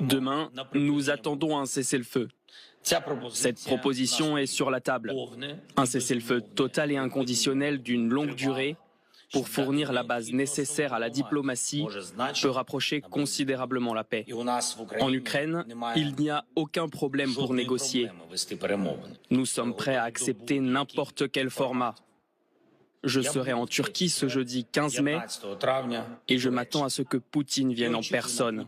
Demain, nous attendons un cessez-le-feu. Cette proposition est sur la table. Un cessez-le-feu total et inconditionnel d'une longue durée pour fournir la base nécessaire à la diplomatie peut rapprocher considérablement la paix. En Ukraine, il n'y a aucun problème pour négocier. Nous sommes prêts à accepter n'importe quel format. Je serai en Turquie ce jeudi 15 mai et je m'attends à ce que Poutine vienne en personne.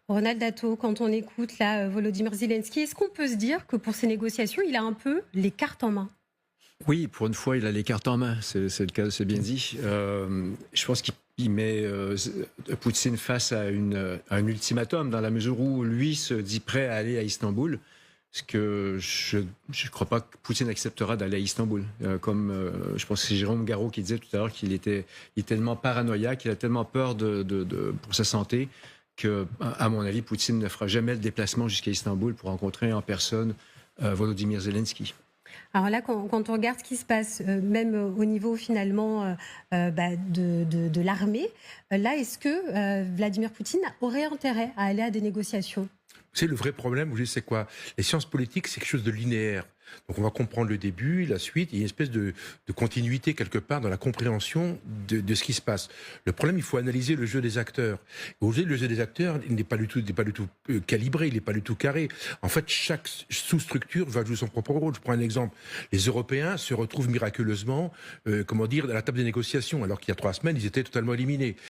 Ronald Dato, quand on écoute là, Volodymyr Zelensky, est-ce qu'on peut se dire que pour ces négociations, il a un peu les cartes en main? Oui, pour une fois, il a les cartes en main, c'est le cas, c'est bien dit. Je pense qu'il met Poutine face à un ultimatum, dans la mesure où lui se dit prêt à aller à Istanbul. Parce que je ne crois pas que Poutine acceptera d'aller à Istanbul. Je pense que c'est Jérôme Garraud qui disait tout à l'heure qu'il est tellement paranoïaque, qu'il a tellement peur pour sa santé, que, à mon avis, Poutine ne fera jamais le déplacement jusqu'à Istanbul pour rencontrer en personne Volodymyr Zelensky. Alors là, quand on regarde ce qui se passe, même au niveau finalement de l'armée, là, est-ce que Vladimir Poutine aurait intérêt à aller à des négociations? C'est le vrai problème, c'est quoi? Les sciences politiques, c'est quelque chose de linéaire. Donc on va comprendre le début, la suite, il y a une espèce de continuité quelque part dans la compréhension de ce qui se passe. Le problème, il faut analyser le jeu des acteurs. Aujourd'hui, le jeu des acteurs, il n'est pas du tout calibré, il n'est pas du tout carré. En fait, chaque sous-structure va jouer son propre rôle. Je prends un exemple. Les Européens se retrouvent miraculeusement, à la table des négociations, alors qu'il y a 3 semaines, ils étaient totalement éliminés.